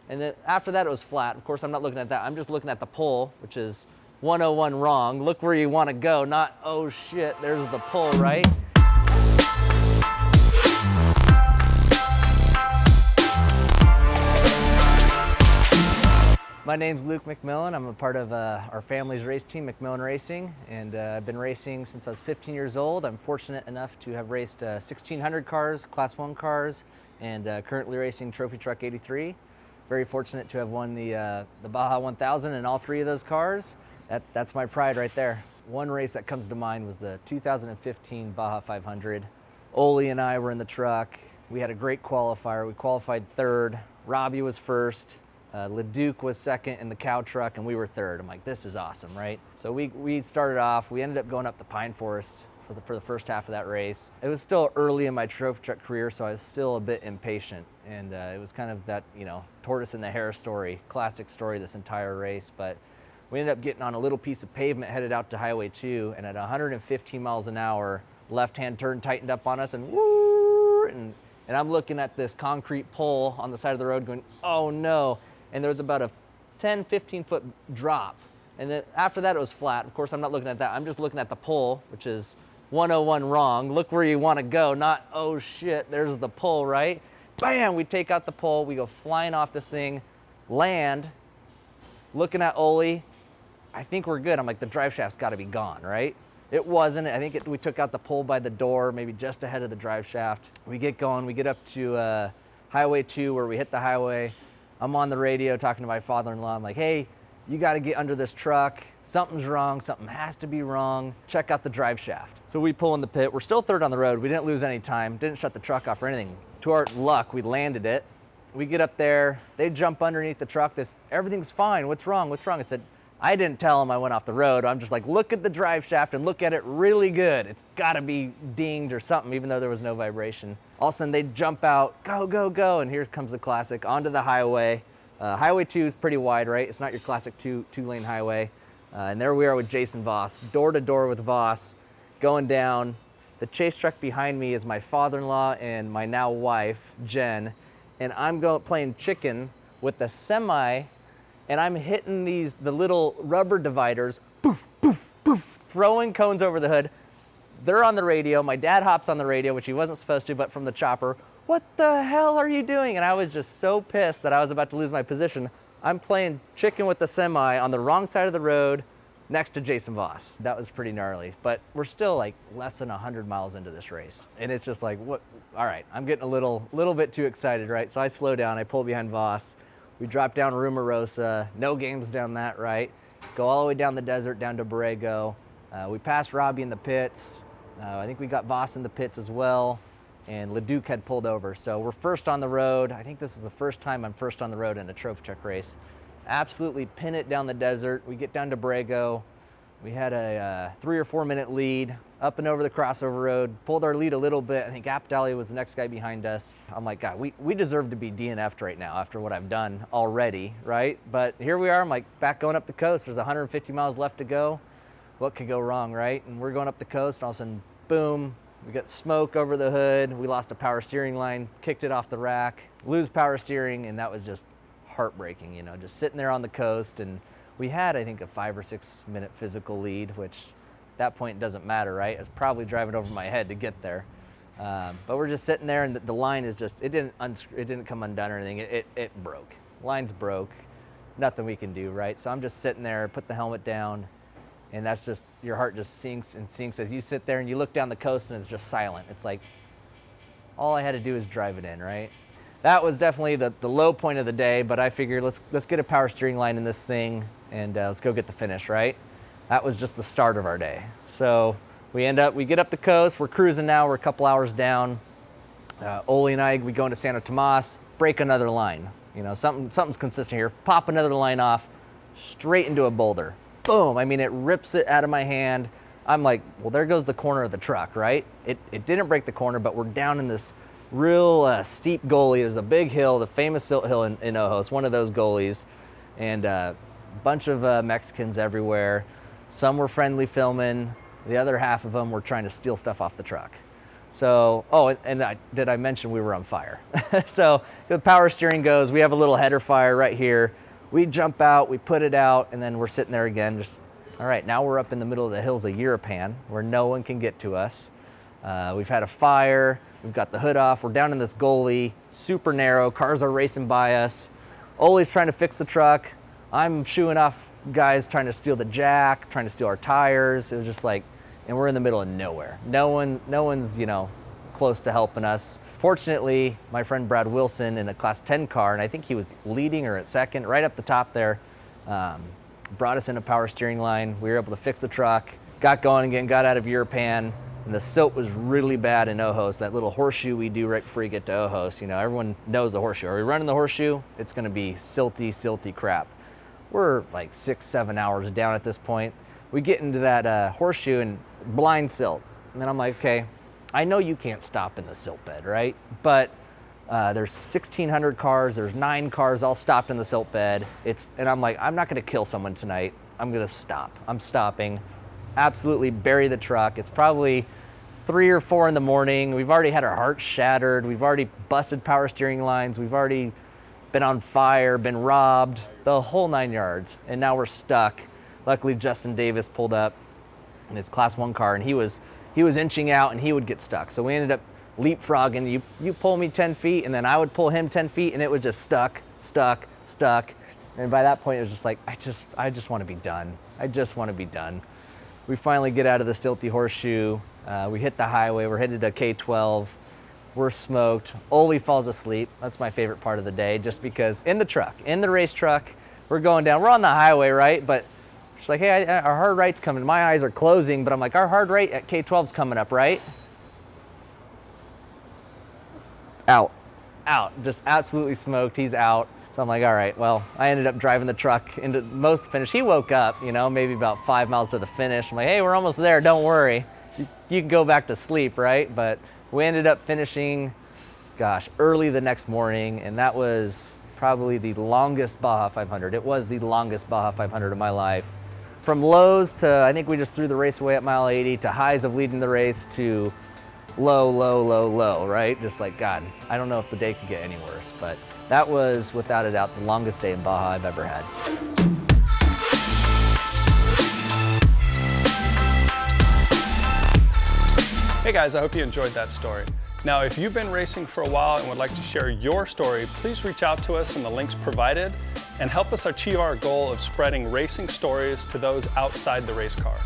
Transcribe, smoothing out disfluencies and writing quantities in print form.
And then after that, it was flat. Of course, I'm not looking at that. I'm just looking at the pole, which is 101 wrong. Look where you want to go, not, oh shit, there's the pole, right? My name's Luke McMillin. I'm a part of our family's race team, McMillin Racing, and I've been racing since I was 15 years old. I'm fortunate enough to have raced 1,600 cars, Class 1 cars, and currently racing Trophy Truck 83. Very fortunate to have won the Baja 1000 in all three of those cars. That's my pride right there. One race that comes to mind was the 2015 Baja 500. Ole and I were in the truck. We had a great qualifier. We qualified third. Robbie was first. LeDuc was second in the cow truck, and we were third. I'm like, this is awesome, right? So we started off. We ended up going up the Pine Forest for the first half of that race. It was still early in my trophy truck career, so I was still a bit impatient. And it was kind of that, tortoise and the hare story, classic story this entire race. But we ended up getting on a little piece of pavement headed out to Highway 2, and at 115 miles an hour, left-hand turn tightened up on us, and woo! And I'm looking at this concrete pole on the side of the road going, oh no. And there was about a 10, 15 foot drop. And then after that, it was flat. Of course, I'm not looking at that. I'm just looking at the pole, which is 101 wrong. Look where you want to go, not, oh shit, there's the pole, right? Bam, we take out the pole. We go flying off this thing, land, looking at Ole. I think we're good. I'm like, the drive shaft's got to be gone, right? It wasn't. I think we took out the pole by the door, maybe just ahead of the drive shaft. We get going. We get up to Highway 2 where we hit the highway. I'm on the radio talking to my father-in-law. I'm like, hey, you got to get under this truck. Something's wrong. Something has to be wrong. Check out the drive shaft. So we pull in the pit. We're still third on the road. We didn't lose any time. Didn't shut the truck off or anything. To our luck, we landed it. We get up there. They jump underneath the truck. Everything's fine. What's wrong? What's wrong? I said, I didn't tell them I went off the road. I'm just like, look at the drive shaft and look at it really good. It's got to be dinged or something, even though there was no vibration. All of a sudden, they jump out, go, go, go, and here comes the classic, onto the highway. Highway 2 is pretty wide, right? It's not your classic two-lane highway. And there we are with Jason Voss, door to door with Voss, going down. The chase truck behind me is my father-in-law and my now wife, Jen, and I'm playing chicken with the semi, and I'm hitting the little rubber dividers, poof, poof, poof, throwing cones over the hood. They're on the radio. My dad hops on the radio, which he wasn't supposed to, but from the chopper. What the hell are you doing? And I was just so pissed that I was about to lose my position. I'm playing chicken with the semi on the wrong side of the road next to Jason Voss. That was pretty gnarly, but we're still like less than 100 miles into this race. And it's just like, what? All right, I'm getting a little bit too excited, right? So I slow down, I pull behind Voss. We drop down Rumarosa, no games down that, right? Go all the way down the desert, down to Borrego. We passed Robbie in the pits. I think we got Voss in the pits as well. And LeDuc had pulled over. So we're first on the road. I think this is the first time I'm first on the road in a trophy truck race. Absolutely pin it down the desert. We get down to Borrego. We had a 3 or 4 minute lead up and over the crossover road, pulled our lead a little bit. I think Apdalia was the next guy behind us. I'm like, God, we deserve to be DNF'd right now after what I've done already, right? But here we are, I'm like back going up the coast. There's 150 miles left to go. What could go wrong, right? And we're going up the coast, and all of a sudden, boom, we got smoke over the hood. We lost a power steering line, kicked it off the rack, lose power steering, and that was just heartbreaking, just sitting there on the coast. And we had, I think, a 5 or 6 minute physical lead, which at that point doesn't matter, right? I was probably driving over my head to get there. But we're just sitting there, and the line is just, it didn't come undone or anything. It broke. Line's broke. Nothing we can do, right? So I'm just sitting there, put the helmet down, and that's just, your heart just sinks and sinks as you sit there and you look down the coast and it's just silent. It's like, all I had to do is drive it in, right? That was definitely the low point of the day, but I figured let's get a power steering line in this thing and let's go get the finish, right? That was just the start of our day. So we get up the coast, we're cruising now, we're a couple hours down. Ole and I, we go into Santo Tomas, break another line. Something's consistent here. Pop another line off, straight into a boulder. Boom, I mean, it rips it out of my hand. I'm like, well, there goes the corner of the truck, right? It didn't break the corner, but we're down in this real steep gully. There's a big hill, the famous Silt Hill in Ojos, one of those gullies, and a bunch of Mexicans everywhere. Some were friendly filming. The other half of them were trying to steal stuff off the truck. So, oh, and did I mention we were on fire? So the power steering goes, we have a little header fire right here. We jump out, we put it out, and then we're sitting there again, just, all right, now we're up in the middle of the hills of Europan where no one can get to us. We've had a fire, we've got the hood off, we're down in this gully, super narrow, cars are racing by us. Ole's trying to fix the truck. I'm shooing off guys trying to steal the jack, trying to steal our tires. It was just like, and we're in the middle of nowhere. No one's, you know, close to helping us. Fortunately, my friend Brad Wilson in a Class 10 car, and I think he was leading or at second, right up the top there, brought us in a power steering line. We were able to fix the truck, got going again, got out of Europan, and the silt was really bad in Ojos, that little horseshoe we do right before you get to Ojos. You know, everyone knows the horseshoe. Are we running the horseshoe? It's gonna be silty crap. We're like 6-7 hours down at this point. We get into that horseshoe and blind silt. And then I'm like, okay, I know you can't stop in the silt bed, right? But there's 1,600 cars, there's 9 cars all stopped in the silt bed. And I'm like, I'm not gonna kill someone tonight. I'm gonna stop. I'm stopping. Absolutely bury the truck. It's probably 3 or 4 in the morning. We've already had our hearts shattered. We've already busted power steering lines. We've already been on fire, been robbed, the whole 9 yards. And now we're stuck. Luckily, Justin Davis pulled up in his Class 1 car, and he was inching out, and he would get stuck. So we ended up leapfrogging. You pull me 10 feet, and then I would pull him 10 feet, and it was just stuck. And by that point, it was just like, I just want to be done. I just want to be done. We finally get out of the silty horseshoe. We hit the highway. We're headed to K-12. We're smoked. Ole falls asleep. That's my favorite part of the day, just because in the truck, in the race truck, we're going down. We're on the highway, right? But she's like, hey, our hard right's coming. My eyes are closing, but I'm like, our hard right at K-12's coming up, right? Out. Just absolutely smoked. He's out. So I'm like, all right, well, I ended up driving the truck into most of the finish. He woke up, you know, maybe about 5 miles to the finish. I'm like, hey, we're almost there. Don't worry. You can go back to sleep, right? But we ended up finishing, gosh, early the next morning, and that was probably the longest Baja 500. It was the longest Baja 500 of my life. From lows to, I think we just threw the race away at mile 80, to highs of leading the race, to low, right? Just like, God, I don't know if the day could get any worse, but that was, without a doubt, the longest day in Baja I've ever had. Hey guys, I hope you enjoyed that story. Now, if you've been racing for a while and would like to share your story, please reach out to us in the links provided and help us achieve our goal of spreading racing stories to those outside the race car.